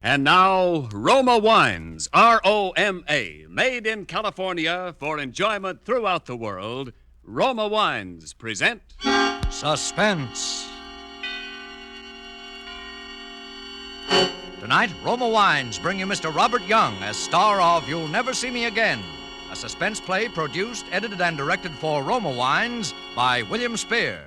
And now, Roma Wines, R-O-M-A, made in California for enjoyment throughout the world. Roma Wines present... Suspense. Tonight, Roma Wines bring you Mr. Robert Young as star of You'll Never See Me Again, a suspense play produced, edited, and directed for Roma Wines by William Spear.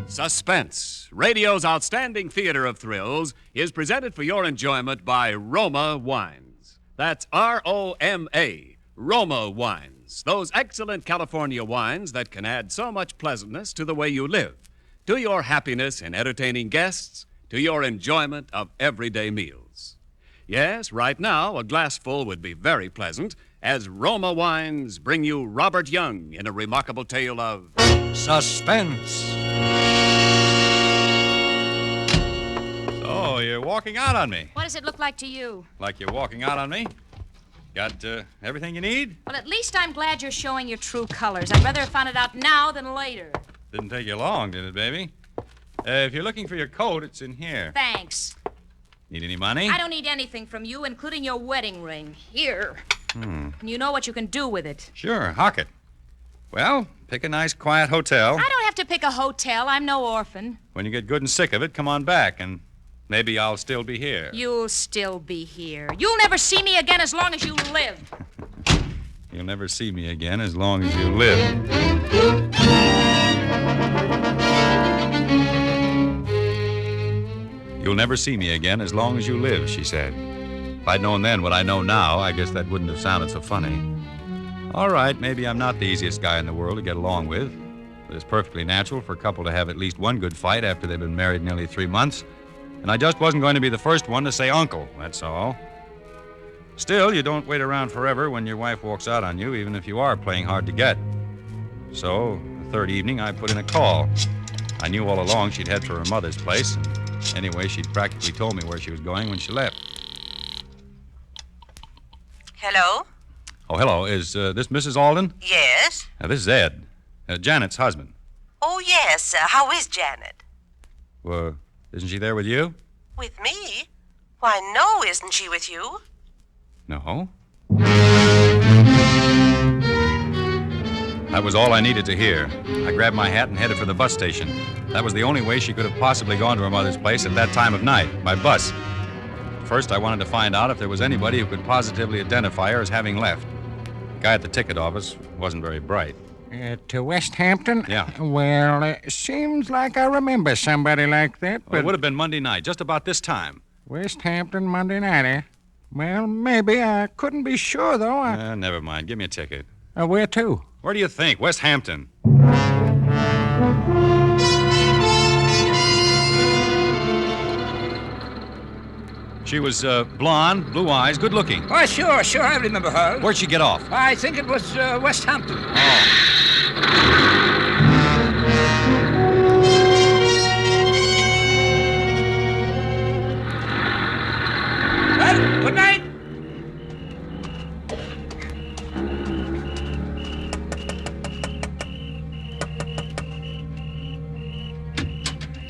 Suspense, radio's outstanding theater of thrills, is presented for your enjoyment by Roma Wines. That's R-O-M-A, Roma Wines. Those excellent California wines that can add so much pleasantness to the way you live, to your happiness in entertaining guests, to your enjoyment of everyday meals. Yes, right now, a glassful would be very pleasant as Roma Wines bring you Robert Young in a remarkable tale of... Suspense. So, you're walking out on me. What does it look like to you? Like you're walking out on me? Got everything you need? Well, at least I'm glad you're showing your true colors. I'd rather have found it out now than later. Didn't take you long, did it, baby? If you're looking for your coat, it's in here. Thanks. Need any money? I don't need anything from you, including your wedding ring. Here. And you know what you can do with it. Sure, hock it. Well, pick a nice, quiet hotel. I don't have to pick a hotel. I'm no orphan. When you get good and sick of it, come on back, and maybe I'll still be here. You'll still be here. You'll never see me again as long as you live. You'll never see me again as long as you live. You'll never see me again as long as you live, she said. If I'd known then what I know now, I guess that wouldn't have sounded so funny. All right, maybe I'm not the easiest guy in the world to get along with, but it's perfectly natural for a couple to have at least one good fight after they've been married nearly 3 months. And I just wasn't going to be the first one to say uncle, that's all. Still, you don't wait around forever when your wife walks out on you, even if you are playing hard to get. So, the third evening, I put in a call. I knew all along she'd head for her mother's place. Anyway, she'd practically told me where she was going when she left. Hello? Oh, hello. Is this Mrs. Alden? Yes? This is Ed, Janet's husband. Oh, yes. How is Janet? Well, isn't she there with you? With me? Why, no, isn't she with you? No. That was all I needed to hear. I grabbed my hat and headed for the bus station. That was the only way she could have possibly gone to her mother's place at that time of night, by bus. First, I wanted to find out if there was anybody who could positively identify her as having left. The guy at the ticket office wasn't very bright. To West Hampton? Yeah. Well, seems like I remember somebody like that, Well, it would have been Monday night, just about this time. West Hampton, Monday night, eh? Well, maybe. I couldn't be sure, though. Never mind. Give me a ticket. Where to? Where do you think? West Hampton. She was blonde, blue eyes, good looking. Oh, sure, I remember her. Where'd she get off? I think it was West Hampton. Well, good night.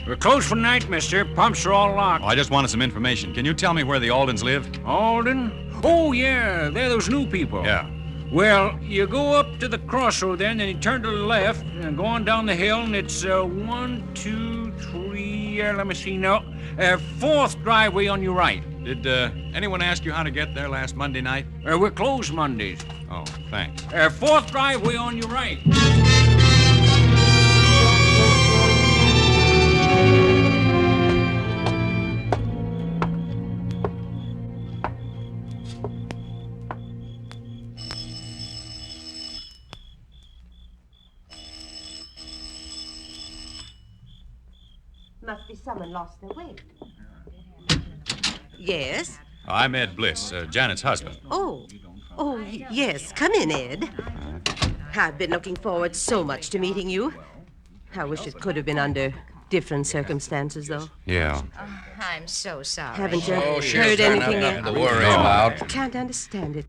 We're closed for the night, mister. Pumps are all locked. Oh, I just wanted some information. Can you tell me where the Aldens live? Alden? Oh, yeah. They're those new people. Yeah. Well, you go up to the crossroad then you turn to the left and go on down the hill, and it's 1, 2, 3, let me see now. Fourth driveway on your right. Did anyone ask you how to get there last Monday night? We're closed Mondays. Oh, thanks. Fourth driveway on your right. Must be someone lost their way. Yes? I'm Ed Bliss, Janet's husband. Oh, yes. Come in, Ed. I've been looking forward so much to meeting you. I wish it could have been under different circumstances, though. Yeah. I'm so sorry. Haven't you heard anything yet? to worry about. Can't understand it.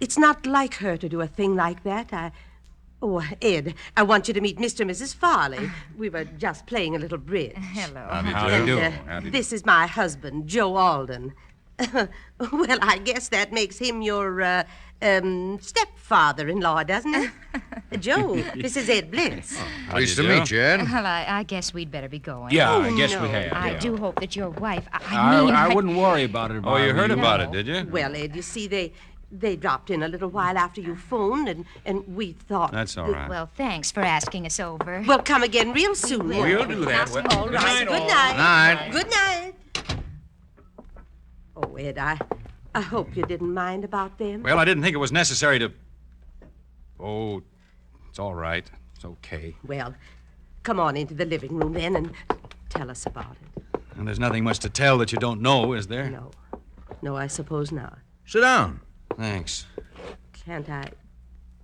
It's not like her to do a thing like that. Oh, Ed, I want you to meet Mr. and Mrs. Farley. We were just playing a little bridge. Hello. How do you do? And, this is my husband, Joe Alden. Well, I guess that makes him your stepfather-in-law, doesn't it? Joe, this is Ed Bliss. Pleased to meet you, Ed. Well, I guess we'd better be going. Yeah, Oh, I guess no. we have. I yeah. do hope that your wife. I I wouldn't worry about it. Oh, you heard about it, No. did you? Well, Ed, you see, they dropped in a little while after you phoned, and we thought... That's all right. Well, thanks for asking us over. We'll come again real soon. Ed. We'll do that. Well, All right, good night. Night. Good night. Oh, Ed, I hope you didn't mind about them. Well, I didn't think it was necessary to... Oh, it's all right. It's okay. Well, come on into the living room then and tell us about it. And there's nothing much to tell that you don't know, is there? No, I suppose not. Sit down. Thanks. Can't I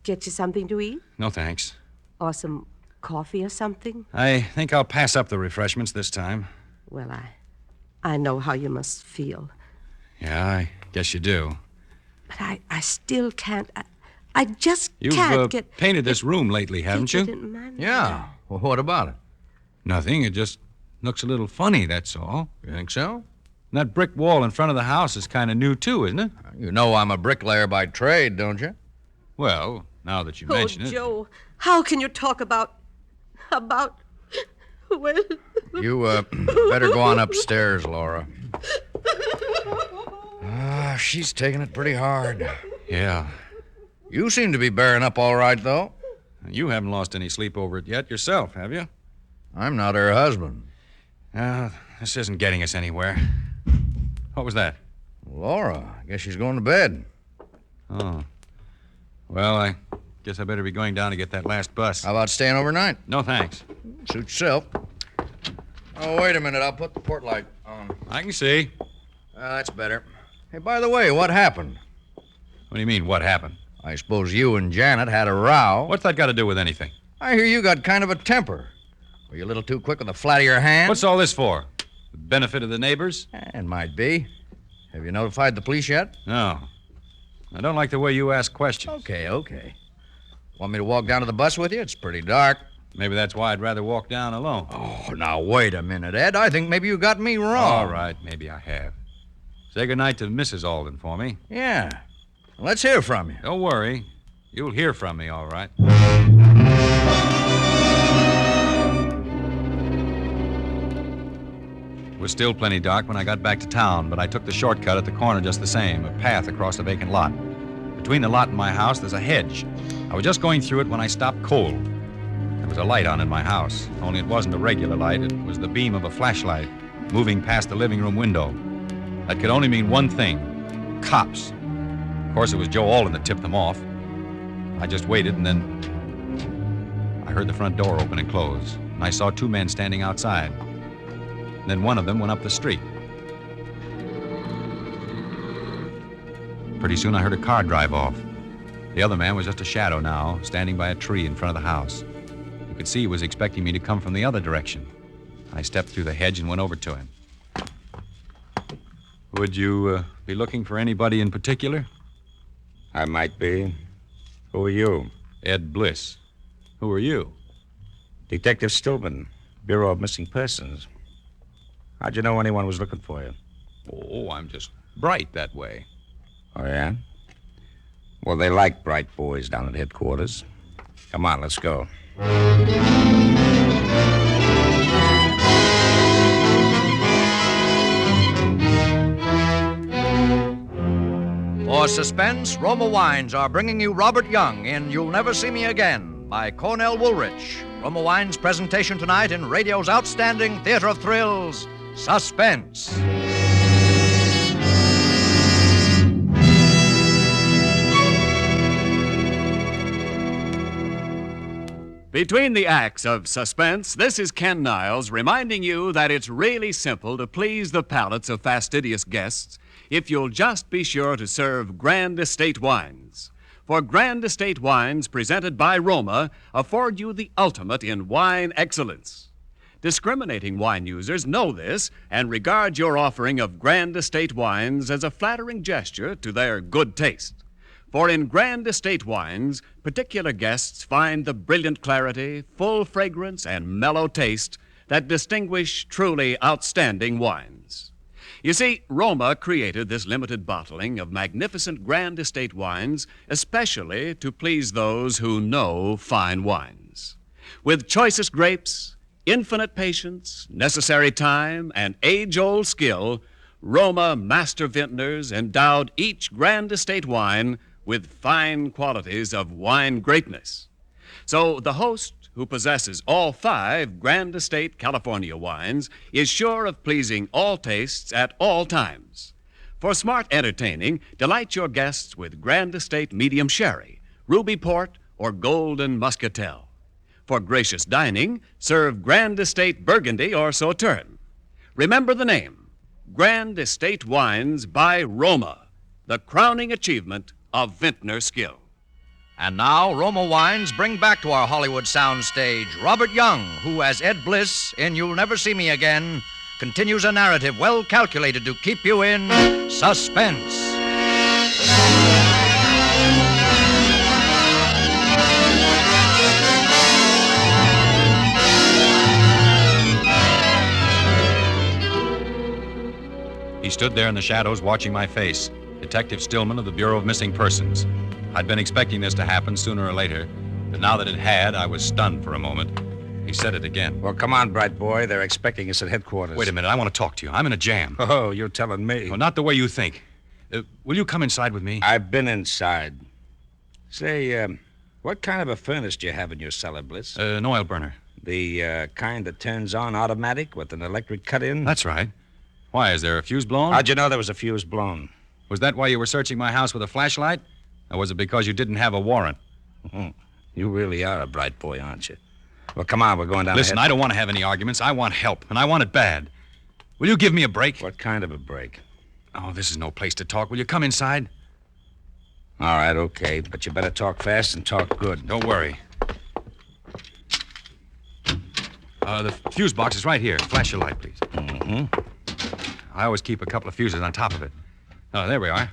get you something to eat? No, thanks. Or some coffee or something? I think I'll pass up the refreshments this time. Well, I know how you must feel. Yeah, I guess you do. But I still can't. I just You've can't get... painted this room lately, haven't you? didn't mind Yeah. Well, what about it? Nothing. It just looks a little funny, that's all. You think so? And that brick wall in front of the house is kind of new, too, isn't it? You know I'm a bricklayer by trade, don't you? Well, now that you Oh, mention it. Joe, how can you talk about... Well... You better go on upstairs, Laura. She's taking it pretty hard. Yeah. You seem to be bearing up all right, though. You haven't lost any sleep over it yet yourself, have you? I'm not her husband. This isn't getting us anywhere. What was that? Laura, I guess she's going to bed. Oh. Well, I guess I better be going down to get that last bus. How about staying overnight? No, thanks. Suit yourself. Oh, wait a minute. I'll put the port light on. I can see. That's better. Hey, by the way, what happened? What do you mean, what happened? I suppose you and Janet had a row. What's that got to do with anything? I hear you got kind of a temper. Were you a little too quick with the flat of your hand? What's all this for? The benefit of the neighbors? It might be. Have you notified the police yet? No. I don't like the way you ask questions. Okay. Want me to walk down to the bus with you? It's pretty dark. Maybe that's why I'd rather walk down alone. Oh, now wait a minute, Ed. I think maybe you got me wrong. All right, maybe I have. Say goodnight to Mrs. Alden for me. Yeah. Let's hear from you. Don't worry. You'll hear from me, all right. It was still plenty dark when I got back to town, but I took the shortcut at the corner just the same, a path across a vacant lot. Between the lot and my house, there's a hedge. I was just going through it when I stopped cold. There was a light on in my house, only it wasn't a regular light. It was the beam of a flashlight moving past the living room window. That could only mean one thing: cops. Of course, it was Joe Alden that tipped them off. I just waited, and then I heard the front door open and close, and I saw two men standing outside. And then one of them went up the street. Pretty soon, I heard a car drive off. The other man was just a shadow now, standing by a tree in front of the house. You could see he was expecting me to come from the other direction. I stepped through the hedge and went over to him. Would you be looking for anybody in particular? I might be. Who are you? Ed Bliss. Who are you? Detective Stillman, Bureau of Missing Persons. How'd you know anyone was looking for you? Oh, I'm just bright that way. Oh, yeah? Well, they like bright boys down at headquarters. Come on, let's go. For Suspense, Roma Wines are bringing you Robert Young in You'll Never See Me Again by Cornell Woolrich. Roma Wines' presentation tonight in radio's outstanding theater of thrills, Suspense. Between the acts of Suspense, this is Ken Niles reminding you that it's really simple to please the palates of fastidious guests if you'll just be sure to serve Grand Estate wines. For Grand Estate wines presented by Roma afford you the ultimate in wine excellence. Discriminating wine users know this and regard your offering of Grand Estate wines as a flattering gesture to their good taste. For in Grand Estate wines, particular guests find the brilliant clarity, full fragrance, and mellow taste that distinguish truly outstanding wines. You see, Roma created this limited bottling of magnificent Grand Estate wines especially to please those who know fine wines. With choicest grapes, infinite patience, necessary time, and age-old skill, Roma master vintners endowed each Grand Estate wine with fine qualities of wine greatness. So the host, who possesses all 5 Grand Estate California wines, is sure of pleasing all tastes at all times. For smart entertaining, delight your guests with Grand Estate Medium Sherry, Ruby Port, or Golden Muscatel. For gracious dining, serve Grand Estate Burgundy or Sauterne. Remember the name, Grand Estate Wines by Roma, the crowning achievement of vintner skill. And now, Roma Wines bring back to our Hollywood soundstage Robert Young, who, as Ed Bliss in You'll Never See Me Again, continues a narrative well calculated to keep you in suspense. He stood there in the shadows watching my face, Detective Stillman of the Bureau of Missing Persons. I'd been expecting this to happen sooner or later, but now that it had, I was stunned for a moment. He said it again. Well, come on, bright boy. They're expecting us at headquarters. Wait a minute, I want to talk to you. I'm in a jam. Oh, you're telling me. Well, not the way you think. Will you come inside with me? I've been inside. Say, what kind of a furnace do you have in your cellar, Bliss? An oil burner. The kind that turns on automatic with an electric cut-in? That's right. Why, is there a fuse blown? How'd you know there was a fuse blown? Was that why you were searching my house with a flashlight? Or was it because you didn't have a warrant? You really are a bright boy, aren't you? Well, come on, we're going down Listen, I don't want to have any arguments. I want help, and I want it bad. Will you give me a break? What kind of a break? Oh, this is no place to talk. Will you come inside? All right, okay, but you better talk fast and talk good. Don't worry. The fuse box is right here. Flash your light, please. Mm-hmm. I always keep a couple of fuses on top of it. Oh, there we are.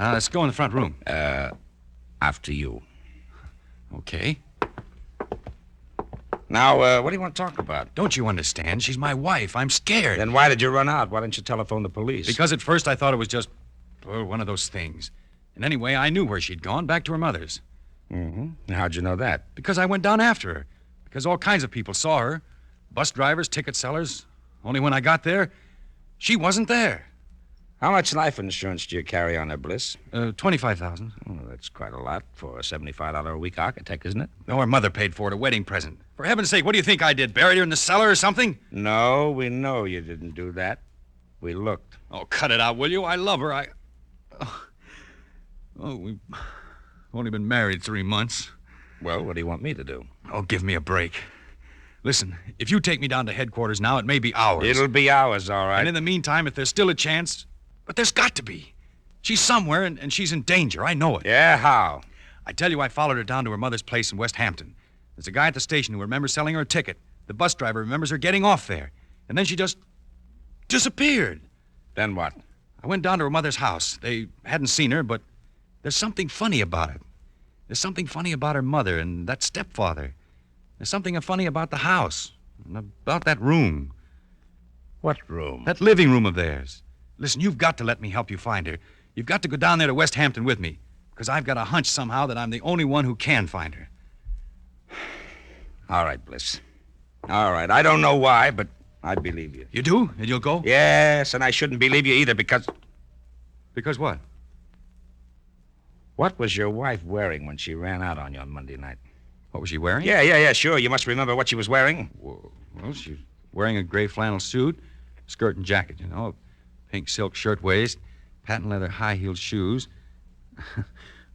Let's go in the front room. After you. Okay. Now, what do you want to talk about? Don't you understand? She's my wife. I'm scared. Then why did you run out? Why didn't you telephone the police? Because at first I thought it was just one of those things. And anyway, I knew where she'd gone, back to her mother's. Mm-hmm. How'd you know that? Because I went down after her. Because all kinds of people saw her. Bus drivers, ticket sellers. Only when I got there, she wasn't there. How much life insurance do you carry on her, Bliss? $25,000. Oh, that's quite a lot for a $75 a week architect, isn't it? No, her mother paid for it, a wedding present. For heaven's sake, what do you think I did? Buried her in the cellar or something? No, we know you didn't do that. We looked. Oh, cut it out, will you? I love her. We've only been married 3 months. Well, what do you want me to do? Oh, give me a break. Listen, if you take me down to headquarters now, it may be hours. It'll be hours, all right. And in the meantime, if there's still a chance... But there's got to be. She's somewhere, and she's in danger. I know it. Yeah, how? I tell you, I followed her down to her mother's place in West Hampton. There's a guy at the station who remembers selling her a ticket. The bus driver remembers her getting off there. And then she just disappeared. Then what? I went down to her mother's house. They hadn't seen her, but there's something funny about it. There's something funny about her mother and that stepfather. There's something funny about the house and about that room. What room? That living room of theirs. Listen, you've got to let me help you find her. You've got to go down there to West Hampton with me, because I've got a hunch somehow that I'm the only one who can find her. All right, Bliss. All right. I don't know why, but I believe you. You do? And you'll go? Yes, and I shouldn't believe you either because... Because what? What was your wife wearing when she ran out on you on Monday night? What was she wearing? Yeah, sure. You must remember what she was wearing. Well, she was wearing a gray flannel suit, skirt and jacket, you know, pink silk shirtwaist, patent leather high-heeled shoes,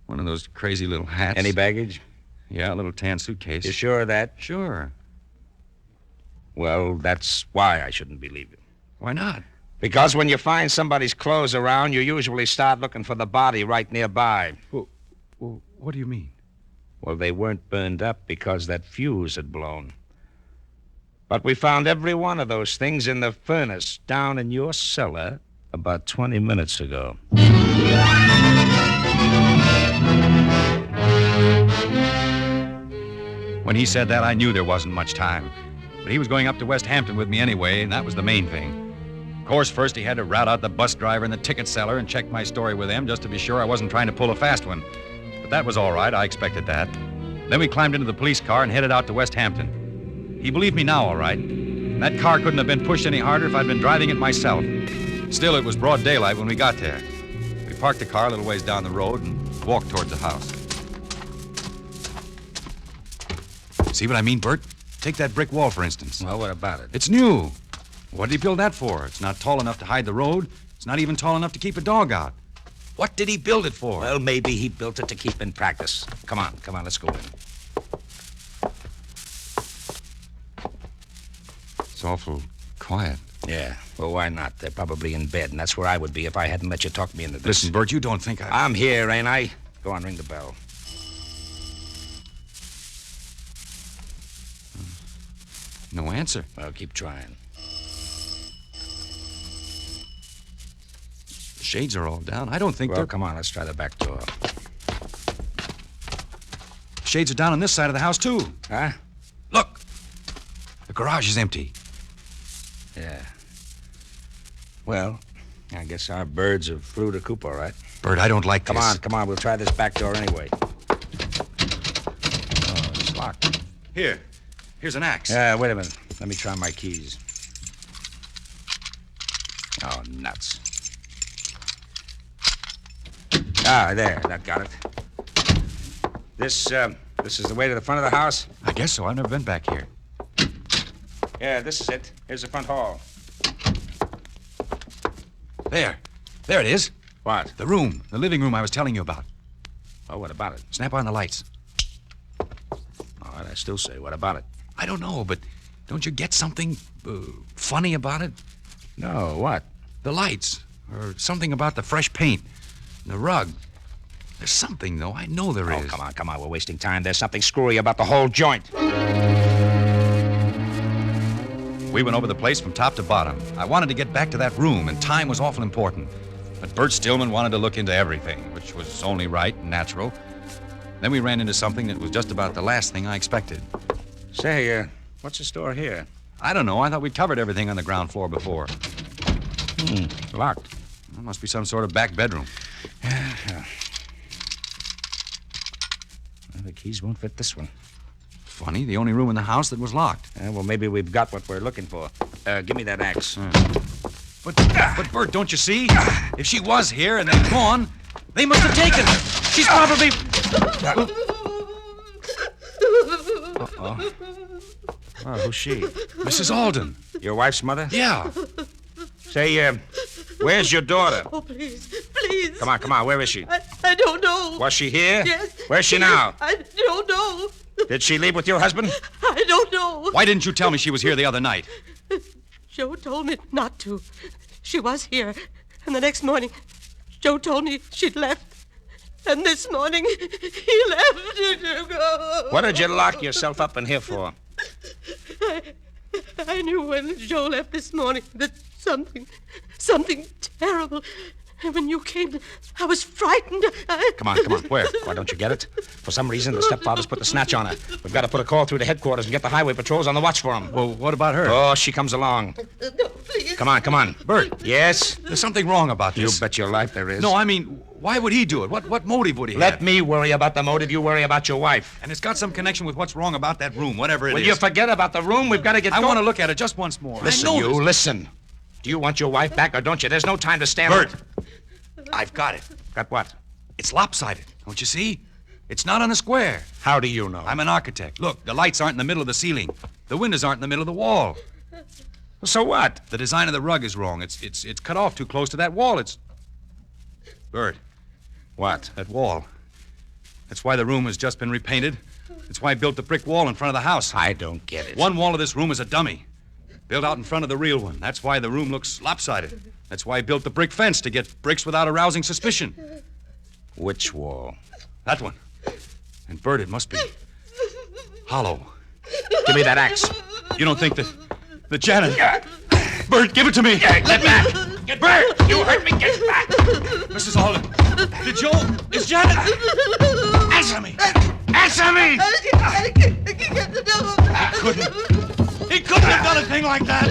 one of those crazy little hats. Any baggage? Yeah, a little tan suitcase. You sure of that? Sure. Well, that's why I shouldn't believe you. Why not? Because when you find somebody's clothes around, you usually start looking for the body right nearby. Well, what do you mean? Well, they weren't burned up because that fuse had blown. But we found every one of those things in the furnace down in your cellar about 20 minutes ago. When he said that, I knew there wasn't much time. But he was going up to West Hampton with me anyway, and that was the main thing. Of course, first he had to rout out the bus driver and the ticket seller and check my story with them just to be sure I wasn't trying to pull a fast one. But that was all right. I expected that. Then we climbed into the police car and headed out to West Hampton. He believed me now, all right. And that car couldn't have been pushed any harder if I'd been driving it myself. Still, it was broad daylight when we got there. We parked the car a little ways down the road and walked towards the house. See what I mean, Bert? Take that brick wall, for instance. Well, what about it? It's new. What did he build that for? It's not tall enough to hide the road. It's not even tall enough to keep a dog out. What did he build it for? Well, maybe he built it to keep in practice. Come on, let's go in. It's awful quiet. Yeah, well, why not? They're probably in bed, and that's where I would be if I hadn't let you talk me into this. Listen, Bert, you don't think I'm here, ain't I? Go on, ring the bell. No answer. Well, keep trying. The shades are all down. I don't think Well, they're... come on, let's try the back door. The shades are down on this side of the house, too. Huh? Look! The garage is empty. Yeah. Well, I guess our birds have flew the coop, all right. Bert, I don't like Come this. on, we'll try this back door anyway. Oh, it's locked. Here's an axe. Wait a minute. Let me try my keys. Oh, nuts. Ah, there, that got it. This is the way to the front of the house? I guess so. I've never been back here. Yeah, this is it. Here's the front hall. There it is. What? The room, the living room I was telling you about. Oh, what about it? Snap on the lights. All right, I still say, what about it? I don't know, but don't you get something funny about it? No, what? The lights, or something about the fresh paint, the rug. There's something, though. I know there is. Oh, come on. We're wasting time. There's something screwy about the whole joint. We went over the place from top to bottom. I wanted to get back to that room, and time was awful important. But Bert Stillman wanted to look into everything, which was only right and natural. Then we ran into something that was just about the last thing I expected. Say, what's the store here? I don't know. I thought we'd covered everything on the ground floor before. Locked. It must be some sort of back bedroom. Well, the keys won't fit this one. Funny, the only room in the house that was locked. Well, maybe we've got what we're looking for. Give me that axe. But Bert, don't you see? If she was here and they're gone, they must have taken her. She's probably... Oh, who's she? Mrs. Alden. Your wife's mother? Yeah. Say, where's your daughter? Oh, please. Come on, where is she? I don't know. Was she here? Yes. Where's she now? I don't know. Did she leave with your husband? I don't know. Why didn't you tell me she was here the other night? Joe told me not to. She was here. And the next morning, Joe told me she'd left. And this morning, he left to go. What did you lock yourself up in here for? I knew when Joe left this morning that something terrible. And when you came, I was frightened. Come on. Where? Why don't you get it? For some reason, the stepfather's put the snatch on her. We've got to put a call through to headquarters and get the highway patrols on the watch for him. Well, what about her? Oh, she comes along. No, please. Come on. Bert. Yes? There's something wrong about You this. bet your life there is. No, I mean, why would he do it? What motive would he Let have? me worry about the motive. You worry about your wife. And it's got some connection with what's wrong about that room, whatever it Will is. you forget about the room? We've got to get I going. want to look at it just once more. Listen, I know this. listen. Do you want your wife back or don't you? There's no time to stand... Bert, I've got it. Got what? It's lopsided, don't you see? It's not on a square. How do you know? I'm an architect. Look, the lights aren't in the middle of the ceiling. The windows aren't in the middle of the wall. So what? The design of the rug is wrong. It's cut off too close to that wall. Bert. What? That wall. That's why the room has just been repainted. That's why I built the brick wall in front of the house. I don't get it. One wall of this room is a dummy. Built out in front of the real one. That's why the room looks lopsided. That's why I built the brick fence, to get bricks without arousing suspicion. Which wall? That one. And Bert, it must be hollow. Give me that axe. You don't think that the janitor... Bert, give it to me. Get back. Get back. You heard me. Get back. Mrs. Alden. Is Janet... Answer me! Answer me! He couldn't have done a thing like that!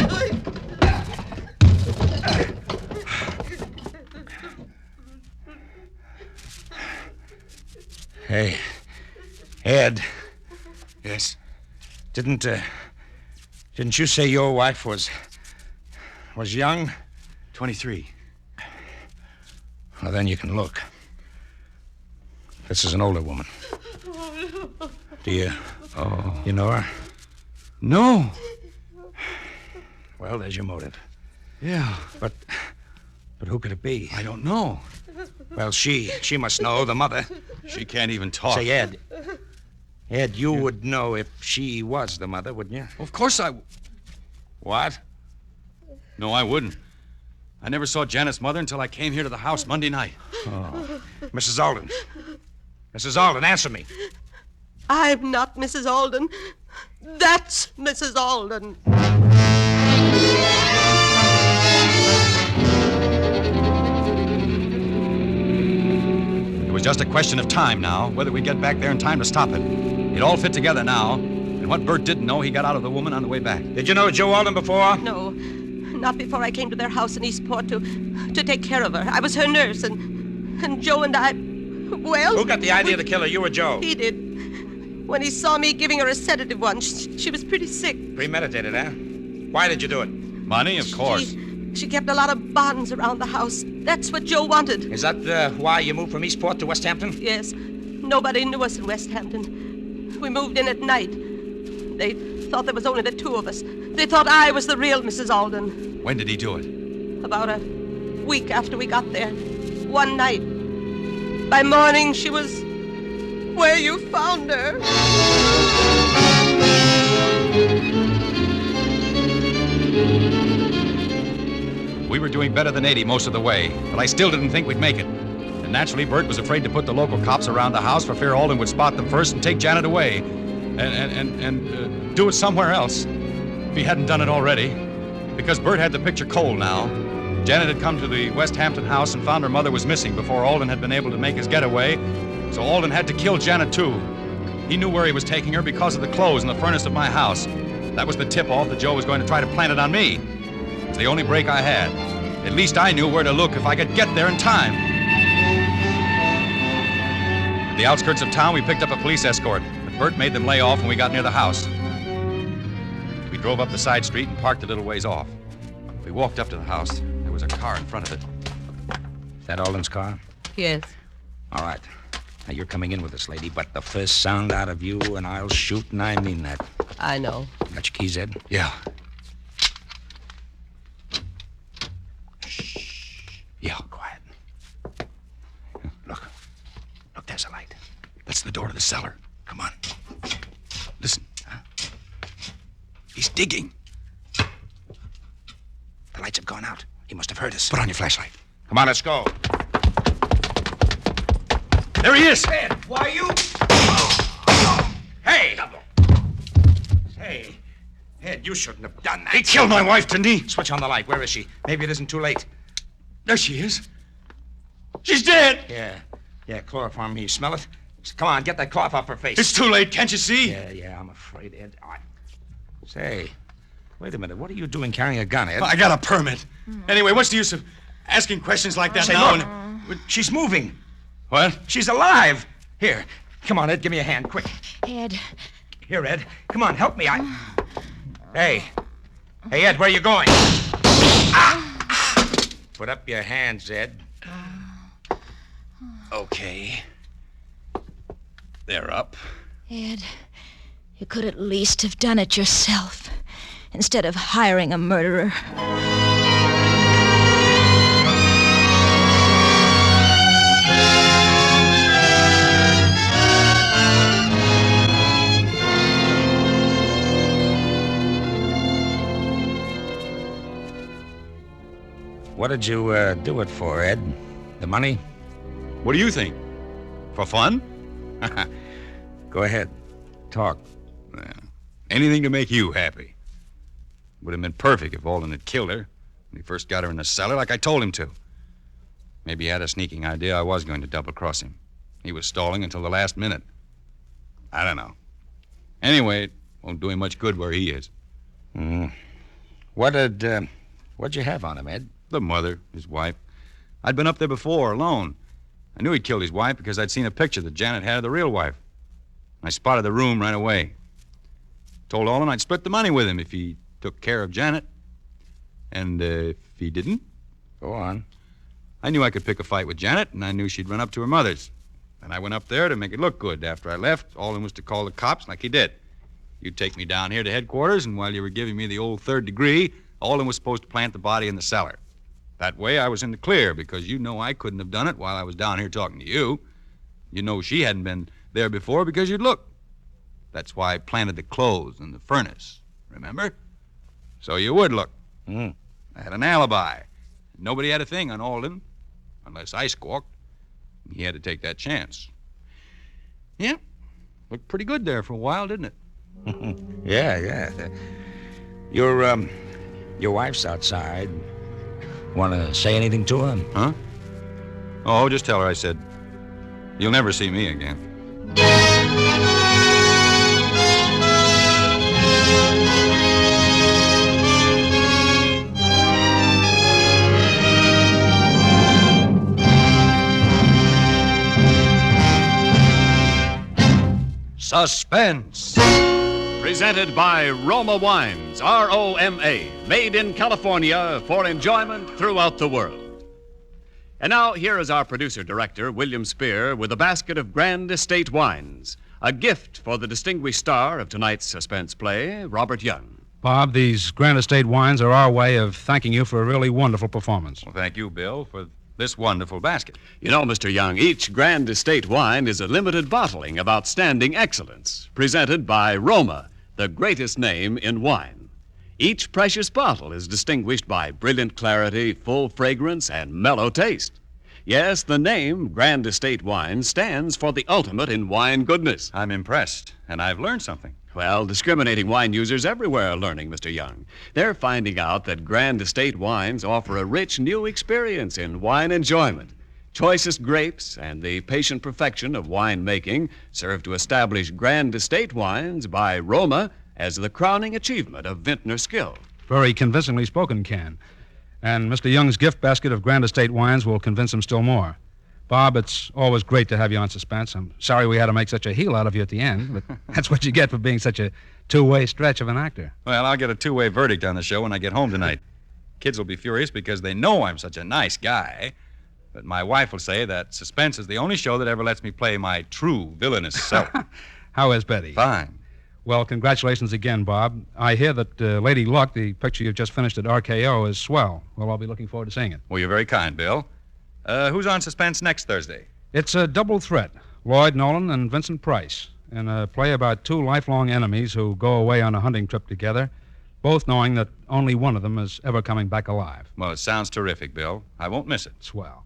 Hey, Ed. Yes? Didn't you say your wife was young? 23. Well, then you can look. This is an older woman. Do you know her? No. Well, there's your motive. Yeah. But who could it be? I don't know. Well, she must know, the mother. She can't even talk. Say, Ed. Ed, you would know if she was the mother, wouldn't you? Of course I... What? No, I wouldn't. I never saw Janet's mother until I came here to the house Monday night. Oh. Mrs. Alden. Mrs. Alden, answer me. I'm not Mrs. Alden. That's Mrs. Alden. It was just a question of time now, whether we'd get back there in time to stop it. It all fit together now, and what Bert didn't know, he got out of the woman on the way back. Did you know Joe Alden before? No, not before I came to their house in Eastport to take care of her. I was her nurse, and Joe and I, well... Who got the idea to kill her, you or Joe? He did. When he saw me giving her a sedative once, she was pretty sick. Premeditated, huh? Why did you do it? Money, of course. She kept a lot of bonds around the house. That's what Joe wanted. Is that why you moved from Eastport to West Hampton? Yes. Nobody knew us in West Hampton. We moved in at night. They thought there was only the two of us. They thought I was the real Mrs. Alden. When did he do it? About a week after we got there. One night. By morning, she was where you found her. We were doing better than 80 most of the way, but I still didn't think we'd make it. And naturally, Bert was afraid to put the local cops around the house for fear Alden would spot them first and take Janet away. And do it somewhere else, if he hadn't done it already. Because Bert had the picture cold now. Janet had come to the West Hampton house and found her mother was missing before Alden had been able to make his getaway, so Alden had to kill Janet too. He knew where he was taking her because of the clothes in the furnace of my house. That was the tip-off that Joe was going to try to plant it on me. It's the only break I had. At least I knew where to look if I could get there in time. At the outskirts of town, we picked up a police escort, but Bert made them lay off when we got near the house. We drove up the side street and parked a little ways off. We walked up to the house. There was a car in front of it. Is that Alden's car? Yes. All right. Now, you're coming in with us, lady, but the first sound out of you, and I'll shoot, and I mean that. I know. Got your keys, Ed? Yeah. Yeah, quiet. Look, there's a light. That's the door to the cellar. Come on. Listen. Huh? He's digging. The lights have gone out. He must have heard us. Put on your flashlight. Come on, let's go. There he is! Ed, why you... Hey! Hey, Ed, you shouldn't have done that. He killed my wife, didn't he? Switch on the light. Where is she? Maybe it isn't too late. There she is. She's dead! Yeah, chloroform. You smell it? Come on, get that cloth off her face. It's too late, can't you see? Yeah, I'm afraid, Ed. Say, wait a minute. What are you doing carrying a gun, Ed? I got a permit. Anyway, what's the use of asking questions like that Say, now? look, she's moving. What? She's alive. Here, come on, Ed, give me a hand, quick. Ed. Here, Ed. Come on, help me. Hey, Ed, where are you going? Put up your hands, Ed. Okay. They're up. Ed, you could at least have done it yourself instead of hiring a murderer. What did you do it for, Ed? The money? What do you think? For fun? Go ahead. Talk. Well, anything to make you happy. Would have been perfect if Alden had killed her when he first got her in the cellar like I told him to. Maybe he had a sneaking idea I was going to double-cross him. He was stalling until the last minute. I don't know. Anyway, it won't do him much good where he is. What'd you have on him, Ed? The mother, his wife. I'd been up there before, alone. I knew he'd killed his wife because I'd seen a picture that Janet had of the real wife. I spotted the room right away. Told Alden I'd split the money with him if he took care of Janet. And if he didn't? Go on. I knew I could pick a fight with Janet, and I knew she'd run up to her mother's. And I went up there to make it look good. After I left, Alden was to call the cops like he did. You'd take me down here to headquarters, and while you were giving me the old third degree, Alden was supposed to plant the body in the cellar. That way I was in the clear, because you know I couldn't have done it while I was down here talking to you. You know she hadn't been there before because you'd looked. That's why I planted the clothes in the furnace, remember? So you would look. I had an alibi. Nobody had a thing on Alden, unless I squawked. He had to take that chance. Yeah, looked pretty good there for a while, didn't it? Yeah. Your wife's outside. Want to say anything to her? Huh? Oh, just tell her I said, you'll never see me again. Suspense. Presented by Roma Wines, R-O-M-A, made in California for enjoyment throughout the world. And now, here is our producer-director, William Spear, with a basket of Grand Estate wines, a gift for the distinguished star of tonight's suspense play, Robert Young. Bob, these Grand Estate wines are our way of thanking you for a really wonderful performance. Well, thank you, Bill, for this wonderful basket. You know, Mr. Young, each Grand Estate wine is a limited bottling of outstanding excellence, presented by Roma, the greatest name in wine. Each precious bottle is distinguished by brilliant clarity, full fragrance, and mellow taste. Yes, the name Grand Estate Wine stands for the ultimate in wine goodness. I'm impressed, and I've learned something. Well, discriminating wine users everywhere are learning, Mr. Young. They're finding out that Grand Estate wines offer a rich new experience in wine enjoyment. Choicest grapes and the patient perfection of wine making serve to establish Grand Estate wines by Roma as the crowning achievement of vintner skill. Very convincingly spoken, Ken. And Mr. Young's gift basket of Grand Estate wines will convince him still more. Bob, it's always great to have you on Suspense. I'm sorry we had to make such a heel out of you at the end, but that's what you get for being such a two-way stretch of an actor. Well, I'll get a two-way verdict on the show when I get home tonight. Kids will be furious because they know I'm such a nice guy. But my wife will say that Suspense is the only show that ever lets me play my true villainous self. How is Betty? Fine. Well, congratulations again, Bob. I hear that Lady Luck, the picture you've just finished at RKO, is swell. Well, I'll be looking forward to seeing it. Well, you're very kind, Bill. Who's on Suspense next Thursday? It's a double threat. Lloyd Nolan and Vincent Price in a play about two lifelong enemies who go away on a hunting trip together, both knowing that only one of them is ever coming back alive. Well, it sounds terrific, Bill. I won't miss it. Swell.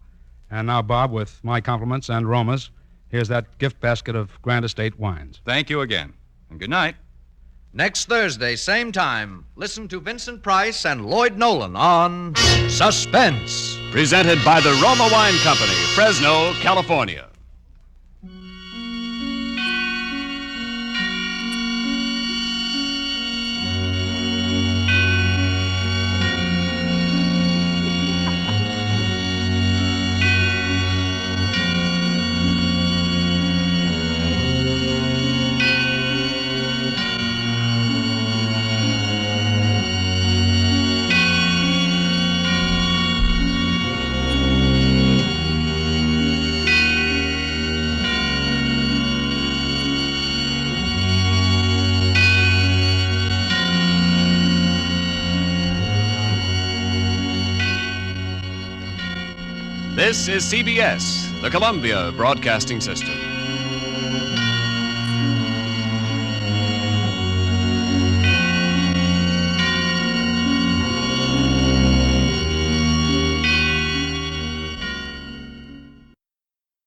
And now, Bob, with my compliments and Roma's, here's that gift basket of Grand Estate wines. Thank you again. And good night. Next Thursday, same time, listen to Vincent Price and Lloyd Nolan on Suspense. Presented by the Roma Wine Company, Fresno, California. This is CBS, the Columbia Broadcasting System.